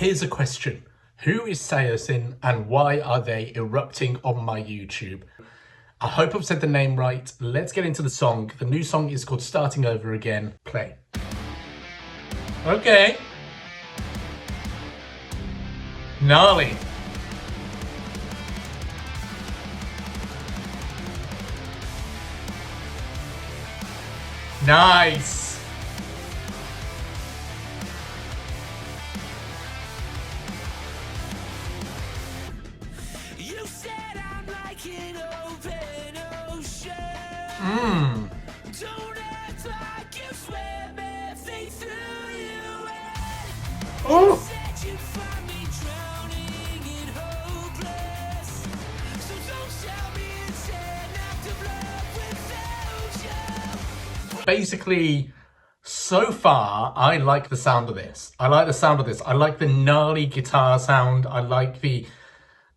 here's a question. Who is Saosin and why are they erupting on my YouTube? I hope I've said the name right. Let's get into the song. The new song is called Starting Over Again. Play. Okay. Gnarly. Nice. You said I'm like an open ocean. Don't act like you swim everything through you. Oh. Said you'd find me drowning in hopeless. So don't tell me it's an act of love without you. Basically, so far, I like the sound of this. I like the gnarly guitar sound. I like the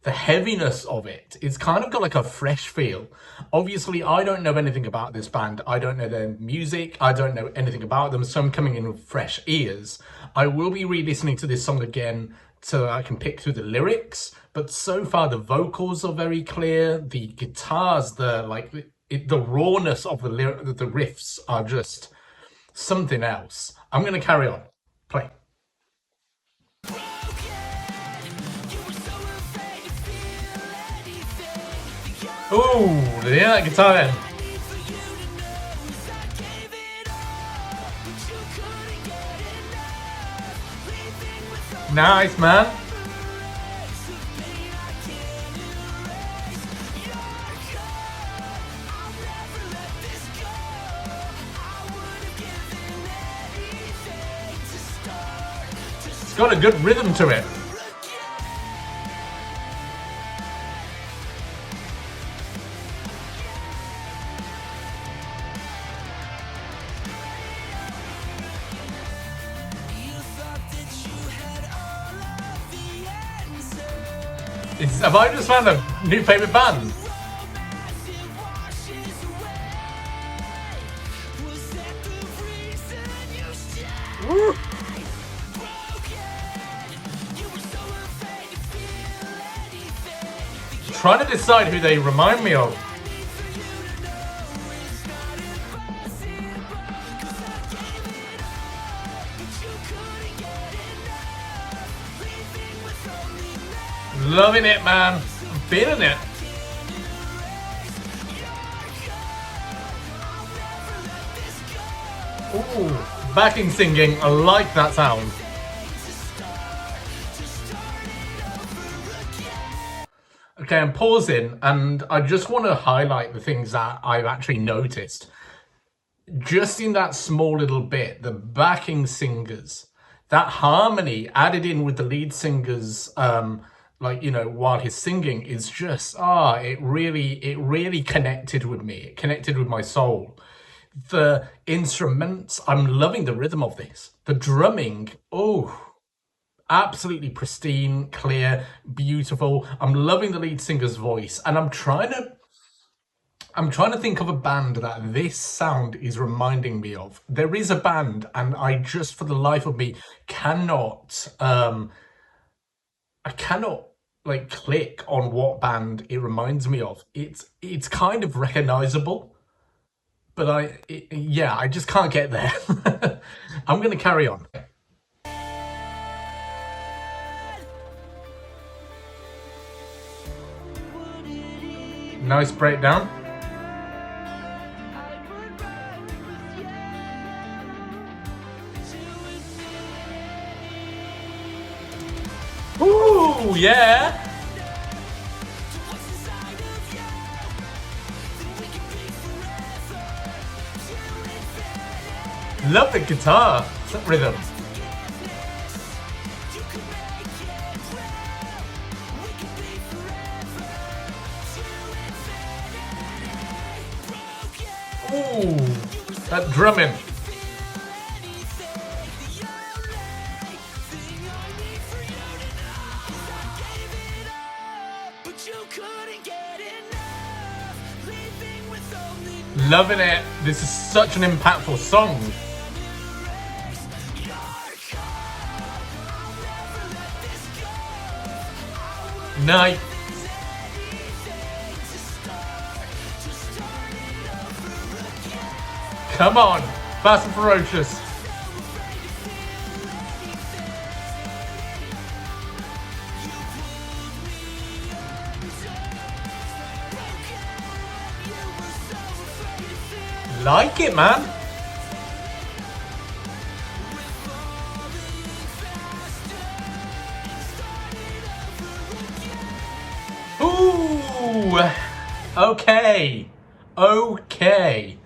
heaviness of it. It's kind of got like a fresh feel. Obviously, I don't know anything about this band. I don't know their music. I don't know anything about them. So I'm coming in with fresh ears. I will be re-listening to this song again so I can pick through the lyrics. But so far, the vocals are very clear. The guitars, the rawness of the riffs are just something else. I'm going to carry on. Play. Ooh, yeah, that guitar then. Nice, man. It's got a good rhythm to it. Have I just found a new favourite band? Woo. Trying to decide who they remind me of. Loving it, man. I'm feeling it. Ooh, backing singing. I like that sound. Okay, I'm pausing and I just want to highlight the things that I've actually noticed. Just in that small little bit, the backing singers, that harmony added in with the lead singers, while he's singing is just, it really connected with me. It connected with my soul. The instruments, I'm loving the rhythm of this. The drumming, absolutely pristine, clear, beautiful. I'm loving the lead singer's voice, and I'm trying to think of a band that this sound is reminding me of. There is a band, and I just, for the life of me, cannot click on what band it reminds me of. It's kind of recognizable, but I just can't get there. I'm gonna carry on. Nice breakdown. Ooh, yeah. Love the guitar rhythm. Ooh, that drumming. Loving it. This is such an impactful song. Night. Come on. Fast and ferocious. Like it, man. Ooh. Okay. Okay.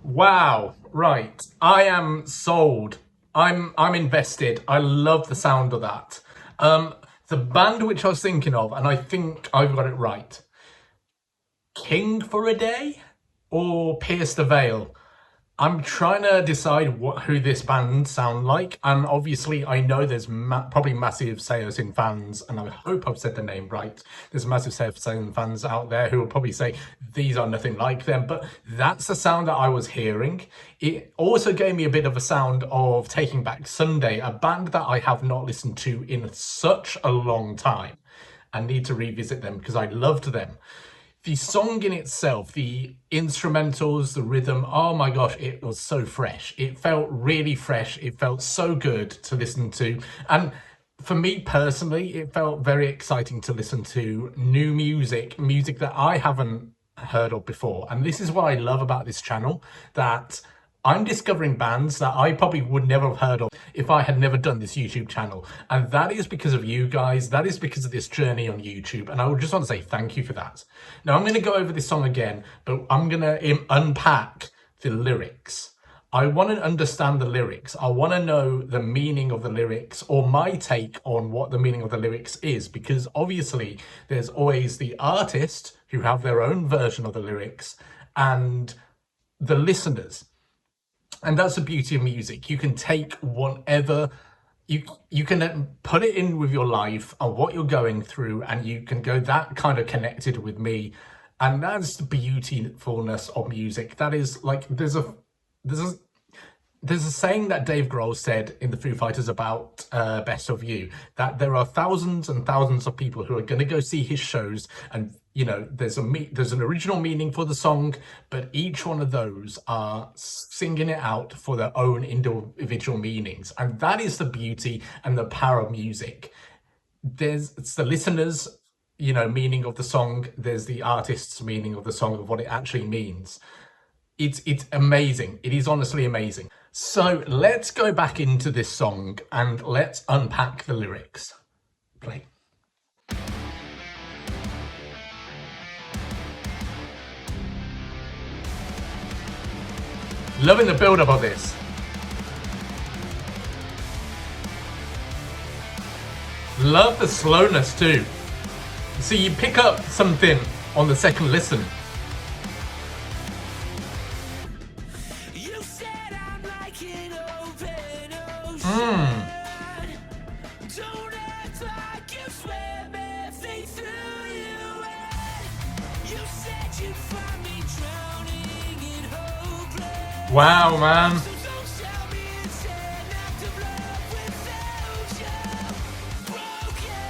Wow. Right. I am sold. I'm invested. I love the sound of that. The band which I was thinking of, and I think I've got it right. King for a Day or Pierce the Veil? I'm trying to decide who this band sound like, and obviously I know there's probably massive Saosin fans, and I hope I've said the name right. There's massive Saosin fans out there who will probably say these are nothing like them, but that's the sound that I was hearing. It also gave me a bit of a sound of Taking Back Sunday, a band that I have not listened to in such a long time. I need to revisit them because I loved them. The song in itself, the instrumentals, the rhythm, oh my gosh, it was so fresh. It felt really fresh. It felt so good to listen to. And for me personally, it felt very exciting to listen to new music, music that I haven't heard of before. And this is what I love about this channel, that I'm discovering bands that I probably would never have heard of if I had never done this YouTube channel. And that is because of you guys. That is because of this journey on YouTube. And I would just want to say thank you for that. Now, I'm going to go over this song again, but I'm going to unpack the lyrics. I want to understand the lyrics. I want to know the meaning of the lyrics, or my take on what the meaning of the lyrics is, because obviously there's always the artist who have their own version of the lyrics and the listeners. And that's the beauty of music. You can take whatever, you can put it in with your life and what you're going through, and you can go that kind of connected with me. And that's the beautifulness of music. That is like, there's a saying that Dave Grohl said in the Foo Fighters about Best of You, that there are thousands and thousands of people who are going to go see his shows, and you know, there's an original meaning for the song, but each one of those are singing it out for their own individual meanings. And that is the beauty and the power of music. It's the listeners, you know, meaning of the song. There's the artist's meaning of the song, of what it actually means. It's amazing. It is honestly amazing. So let's go back into this song and let's unpack the lyrics. Play. Loving the build-up of this. Love the slowness too. So you pick up something on the second listen. You said I'm like an open ocean. Don't act like you swim everything through you in. You said you'd find me drowning in hopeless. Wow, man. So don't tell me it's an act of love without you. Broken.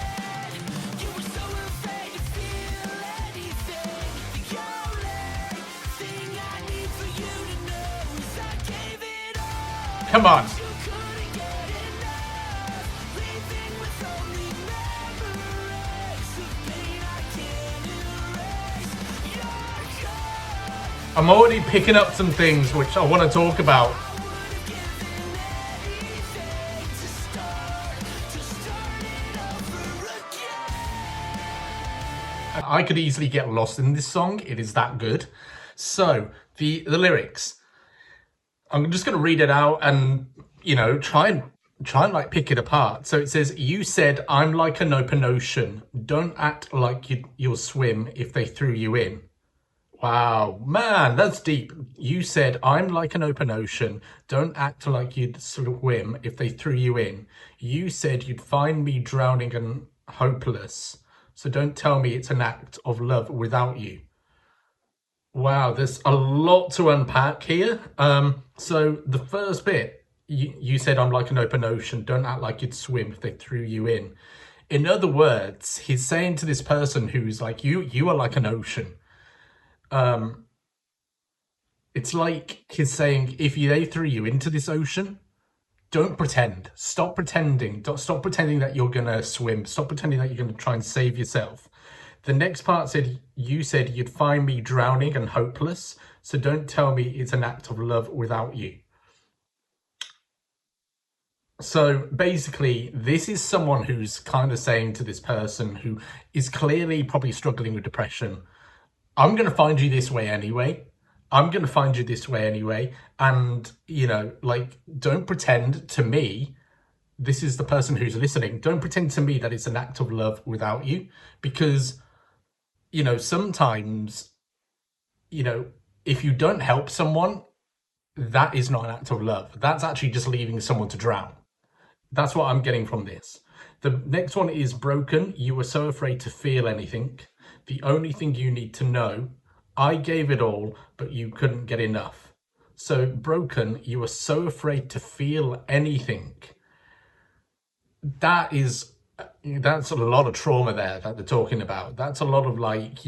You were so afraid to feel anything. The only thing I need for you to know is I gave it all. Come on. You couldn't get enough. Leaving with only memories of pain I can't erase. You're gone. I'm already picking up some things which I want to talk about. I would've given anything to start it over again. I could easily get lost in this song. It is that good. So the lyrics, I'm just going to read it out and, you know, try and like pick it apart. So it says, you said I'm like an open ocean. Don't act like you'll swim if they threw you in. Wow, man, that's deep. You said I'm like an open ocean. Don't act like you'd swim if they threw you in. You said you'd find me drowning and hopeless. So don't tell me it's an act of love without you. Wow, there's a lot to unpack here. So the first bit, you said I'm like an open ocean. Don't act like you'd swim if they threw you in. In other words, he's saying to this person who's like, you are like an ocean. It's like he's saying, if they threw you into this ocean, don't pretend. Stop pretending. Stop pretending that you're gonna swim. Stop pretending that you're gonna try and save yourself. The next part said, you said you'd find me drowning and hopeless, so don't tell me it's an act of love without you. So basically, this is someone who's kind of saying to this person who is clearly probably struggling with depression, I'm going to find you this way anyway. I'm going to find you this way anyway. And, like, don't pretend to me, this is the person who's listening, don't pretend to me that it's an act of love without you. Because, sometimes, if you don't help someone, that is not an act of love. That's actually just leaving someone to drown. That's what I'm getting from this. The next one is broken. You were so afraid to feel anything. The only thing you need to know, I gave it all, but you couldn't get enough. So broken, you were so afraid to feel anything. That's a lot of trauma there that they're talking about. That's a lot of like,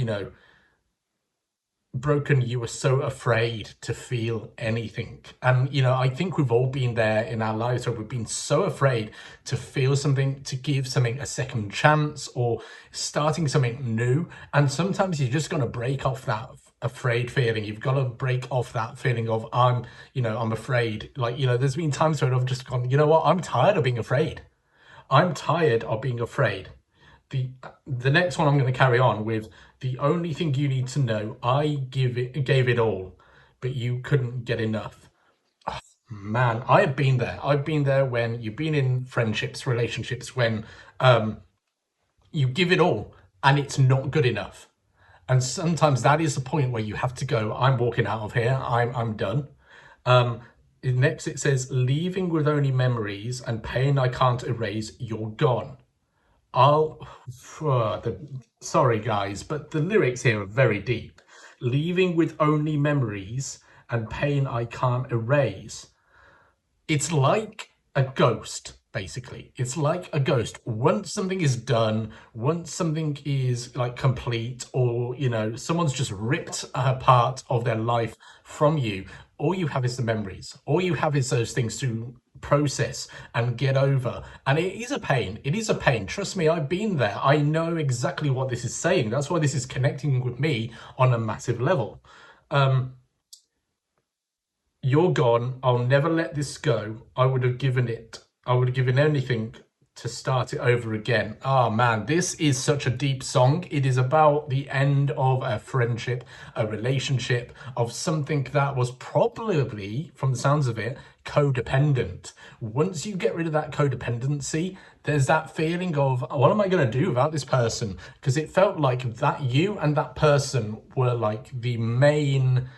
broken, you were so afraid to feel anything. And I think we've all been there in our lives where we've been so afraid to feel something, to give something a second chance, or starting something new. And sometimes you're just going to break off that afraid feeling. You've got to break off that feeling of I'm afraid. Like, there's been times where I've just gone, you know what, I'm tired of being afraid. I'm tired of being afraid. The next one I'm going to carry on with, the only thing you need to know, I gave it all, but you couldn't get enough. Man, I have been there. I've been there when you've been in friendships, relationships, when you give it all and it's not good enough. And sometimes that is the point where you have to go, I'm walking out of here, I'm done. Next it says, leaving with only memories and pain I can't erase, you're gone. Sorry guys, but the lyrics here are very deep. Leaving with only memories and pain I can't erase. It's like a ghost, basically. It's like a ghost. Once something is done, once something is like complete, or someone's just ripped a part of their life from you, all you have is the memories. All you have is those things to process and get over. And it is a pain. It is a pain. Trust me, I've been there. I know exactly what this is saying. That's why this is connecting with me on a massive level. You're gone. I'll never let this go. I would have given anything to start it over again. Oh man, this is such a deep song. It is about the end of a friendship, a relationship, of something that was probably, from the sounds of it, codependent. Once you get rid of that codependency, there's that feeling of, what am I going to do without this person? Because it felt like that you and that person were like the main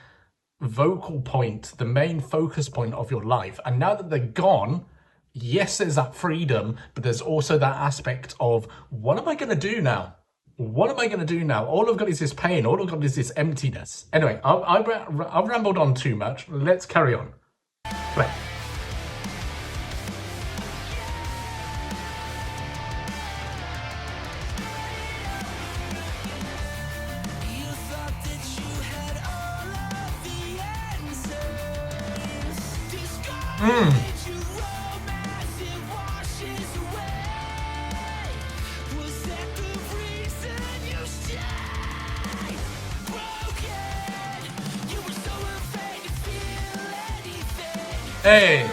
vocal point, the main focus point of your life. And now that they're gone, yes, there's that freedom, but there's also that aspect of, what am I going to do now? What am I going to do now? All I've got is this pain. All I've got is this emptiness. Anyway, I've rambled on too much. Let's carry on. Play. You thought that you had all of the answers. Discarded your romance, it washes away. Was that the reason you stayed? Broken, you were so afraid to feel anything. Hey.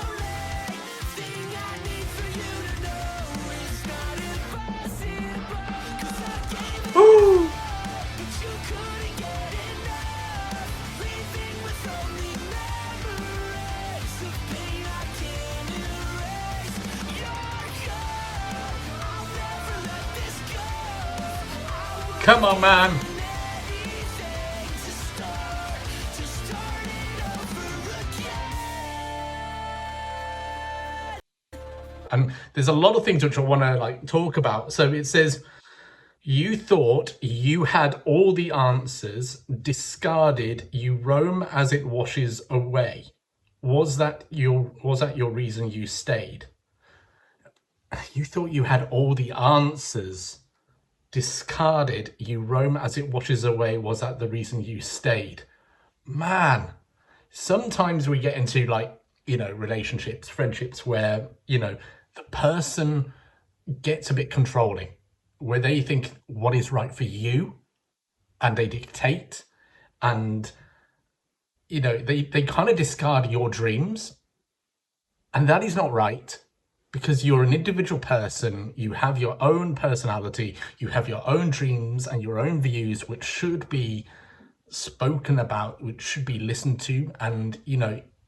Thing I need for you to know is not impossible. 'Cause I gave it Woo. but you couldn't get enough. Leaving with only memories of pain I can't erase. You're gone. I'll never let this go. I would Come on, man. do anything to start it over again. And there's a lot of things which I want to like talk about. So it says, you thought you had all the answers, discarded, you roam as it washes away. Was that your reason you stayed? You thought you had all the answers. Discarded, you roam as it washes away. Was that the reason you stayed? Man, sometimes we get into like, relationships, friendships where, the person gets a bit controlling, where they think what is right for you and they dictate, and, they kind of discard your dreams. And that is not right, because you're an individual person, you have your own personality, you have your own dreams and your own views, which should be spoken about, which should be listened to. And,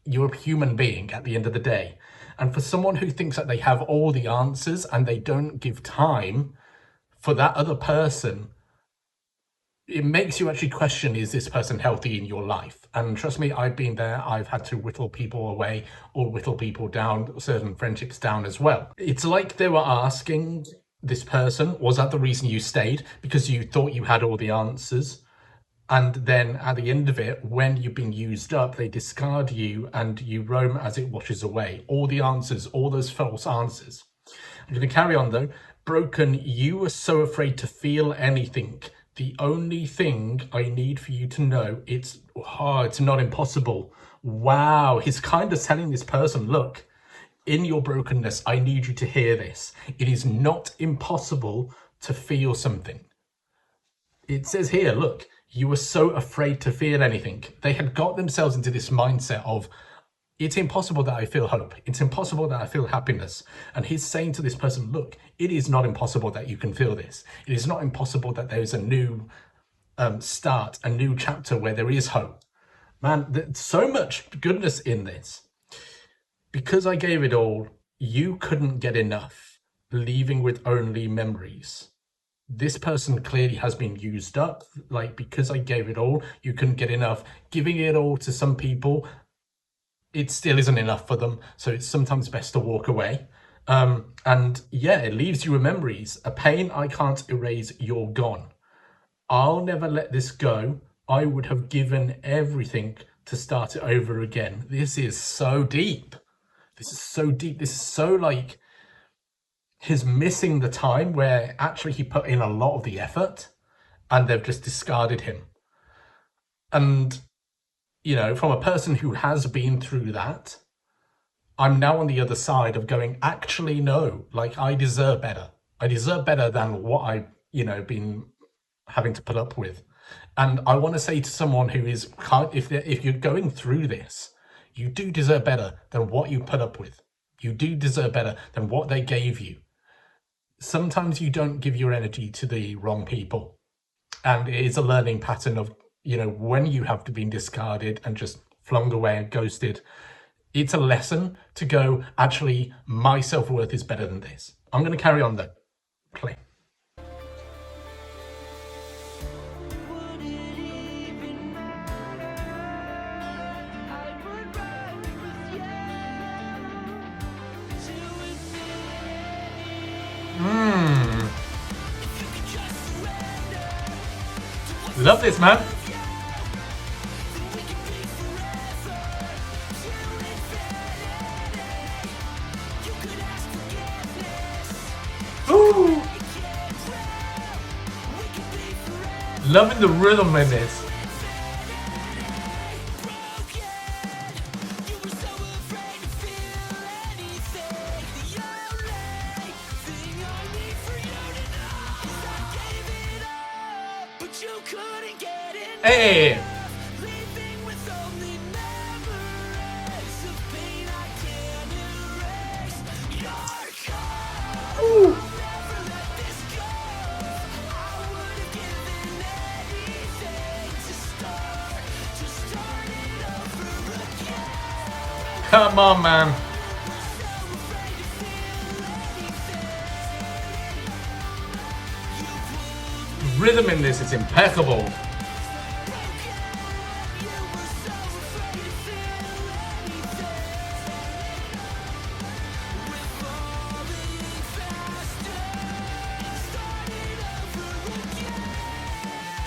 you're a human being at the end of the day. And for someone who thinks that they have all the answers and they don't give time for that other person, it makes you actually question, is this person healthy in your life? And trust me, I've been there. I've had to whittle people away or whittle people down, certain friendships down as well. It's like they were asking this person, was that the reason you stayed? Because you thought you had all the answers. And then at the end of it, when you've been used up, they discard you and you roam as it washes away. All the answers, all those false answers. I'm going to carry on though. Broken, you were so afraid to feel anything. The only thing I need for you to know, it's not impossible. Wow, he's kind of telling this person, look, in your brokenness, I need you to hear this. It is not impossible to feel something. It says here, look, you were so afraid to feel anything. They had got themselves into this mindset of, it's impossible that I feel hope. It's impossible that I feel happiness. And he's saying to this person, look, it is not impossible that you can feel this. It is not impossible that there's a new start, a new chapter where there is hope. Man, there's so much goodness in this. Because I gave it all, you couldn't get enough, leaving with only memories. This person clearly has been used up. Like, because I gave it all, you couldn't get enough. Giving it all to some people, it still isn't enough for them. So it's sometimes best to walk away. And yeah, it leaves you with memories. A pain I can't erase, you're gone. I'll never let this go. I would have given everything to start it over again. This is so deep. This is so deep. This is so like, he's missing the time where actually he put in a lot of the effort and they've just discarded him. And, from a person who has been through that, I'm now on the other side of going, actually, no, like I deserve better. I deserve better than what I've, been having to put up with. And I want to say to someone who is, if you're going through this, you do deserve better than what you put up with. You do deserve better than what they gave you. Sometimes you don't give your energy to the wrong people. And it is a learning pattern of, when you have been discarded and just flung away and ghosted, it's a lesson to go, actually, my self-worth is better than this. I'm going to carry on though. Play. Love this, man. Ooh. Loving the rhythm in this. Hey! Ooh. Come on, man. Rhythm in this is impeccable.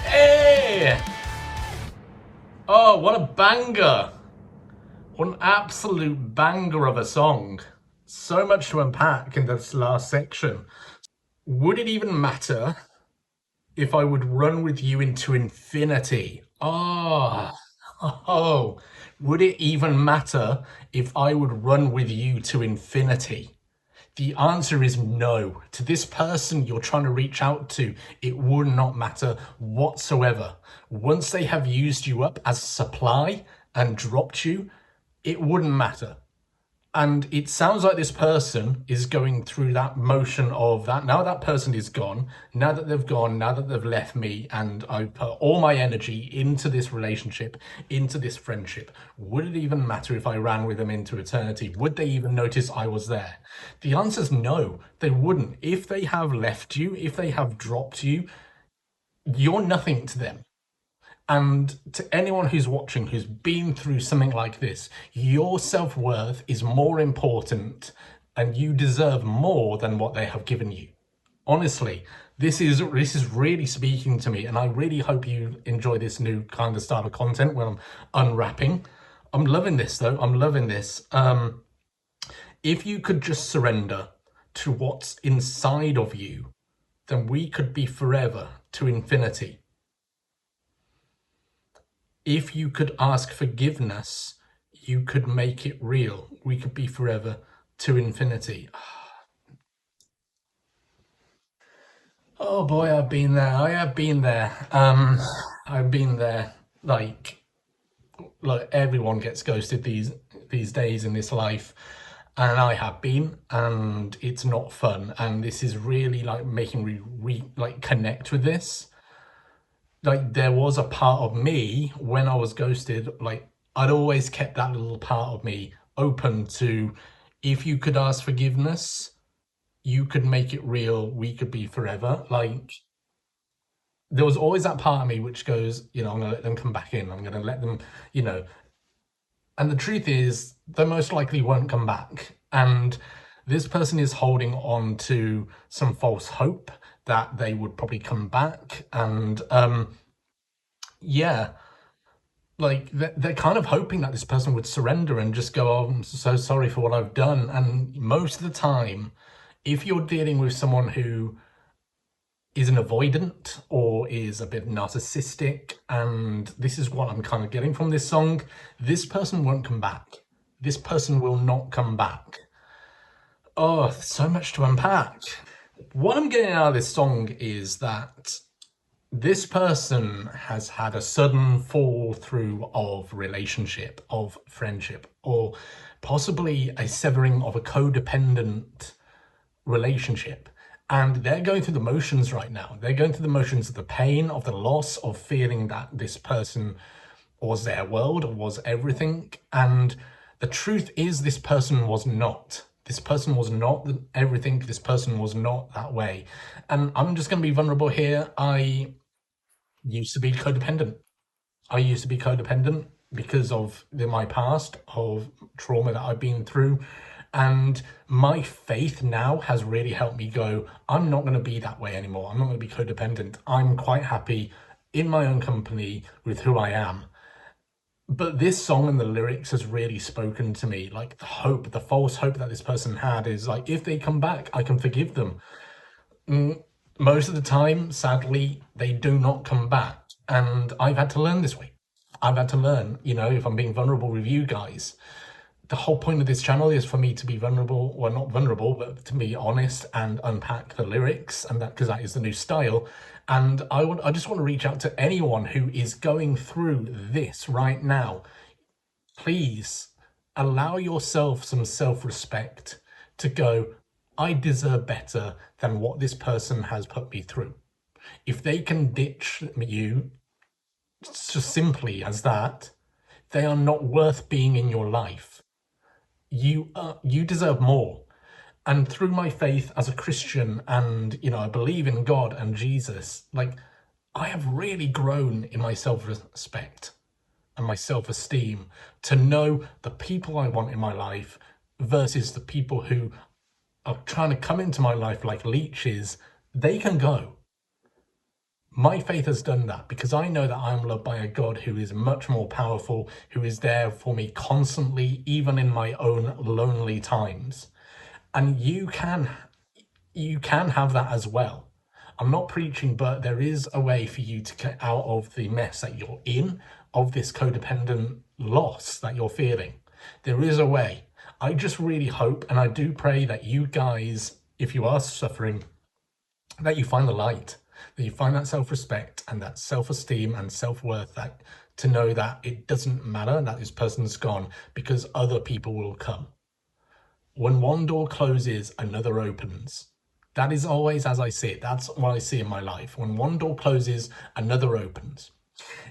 Hey! Oh, what a banger. What an absolute banger of a song. So much to unpack in this last section. Would it even matter if I would run with you into infinity? Oh, would it even matter if I would run with you to infinity? The answer is no. To this person you're trying to reach out to, it would not matter whatsoever. Once they have used you up as supply and dropped you, it wouldn't matter. And it sounds like this person is going through that motion of that. Now that person is gone, now that they've gone, now that they've left me, and I put all my energy into this relationship, into this friendship, would it even matter if I ran with them into eternity? Would they even notice I was there? The answer is no, they wouldn't. If they have left you, if they have dropped you, you're nothing to them. And to anyone who's watching who's been through something like this, your self-worth is more important and you deserve more than what they have given you. Honestly, this is really speaking to me, and I really hope you enjoy this new kind of style of content where I'm unwrapping. I'm loving this though. I'm loving this. If you could just surrender to what's inside of you, then we could be forever to infinity. If you could ask forgiveness, you could make it real. We could be forever to infinity. Oh boy, I've been there. I have been there. I've been there. Like everyone gets ghosted these days in this life, and I have been, and it's not fun. And this is really like making me like connect with this. Like there was a part of me when I was ghosted, like I'd always kept that little part of me open to, if you could ask forgiveness, you could make it real, we could be forever. Like there was always that part of me which goes, I'm gonna let them come back in, I'm gonna let them, you know. And the truth is they most likely won't come back. And this person is holding on to some false hope that they would probably come back. And yeah, like they're kind of hoping that this person would surrender and just go, oh, I'm so sorry for what I've done. And most of the time, if you're dealing with someone who is an avoidant or is a bit narcissistic, and this is what I'm kind of getting from this song, this person won't come back. This person will not come back. Oh, so much to unpack. What I'm getting out of this song is that this person has had a sudden fall through of relationship, of friendship, or possibly a severing of a codependent relationship. And they're going through the motions right now. They're going through the motions of the pain, of the loss, of feeling that this person was their world, was everything. And the truth is this person was not. This person was not everything. This person was not that way. And I'm just going to be vulnerable here. I used to be codependent. I used to be codependent because of my past, of trauma that I've been through. And my faith now has really helped me go, I'm not going to be that way anymore. I'm not going to be codependent. I'm quite happy in my own company with who I am. But this song and the lyrics has really spoken to me. Like the hope, the false hope that this person had is like, if they come back, I can forgive them. Most of the time, sadly, they do not come back. And I've had to learn this way. I've had to learn, if I'm being vulnerable with you guys. The whole point of this channel is for me to be vulnerable, well, not vulnerable, but to be honest and unpack the lyrics, and that because that is the new style. And I just want to reach out to anyone who is going through this right now. Please allow yourself some self-respect to go, I deserve better than what this person has put me through. If they can ditch you just simply as that, they are not worth being in your life. You deserve more. And through my faith as a Christian, and I believe in God and Jesus, like I have really grown in my self-respect and my self-esteem to know the people I want in my life versus the people who are trying to come into my life like leeches. They can go. My faith has done that because I know that I'm loved by a God who is much more powerful, who is there for me constantly, even in my own lonely times. And you can have that as well. I'm not preaching, but there is a way for you to get out of the mess that you're in, of this codependent loss that you're feeling. There is a way. I just really hope and I do pray that you guys, if you are suffering, that you find the light, that you find that self-respect and that self-esteem and self-worth, that to know that it doesn't matter that this person's gone, because other people will come. When one door closes, another opens. That is always as I see it. That's what I see in my life. When one door closes, another opens.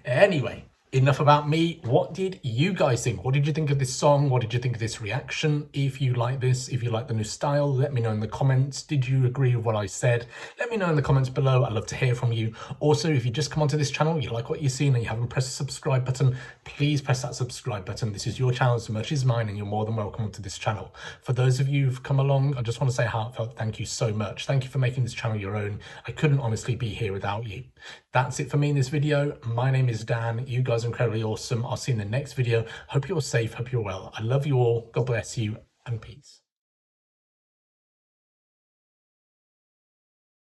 Anyway, enough about me. What did you guys think? What did you think of this song? What did you think of this reaction? If you like this, if you like the new style, let me know in the comments. Did you agree with what I said? Let me know in the comments below. I'd love to hear from you. Also, if you just come onto this channel, you like what you've seen and you haven't pressed the subscribe button, please press that subscribe button. This is your channel as much as mine, and you're more than welcome to this channel. For those of you who've come along, I just want to say a heartfelt thank you so much. Thank you for making this channel your own. I couldn't honestly be here without you. That's it for me in this video. My name is Dan. You guys are incredibly awesome. I'll see you in the next video. Hope you're safe. Hope you're well. I love you all. God bless you and peace.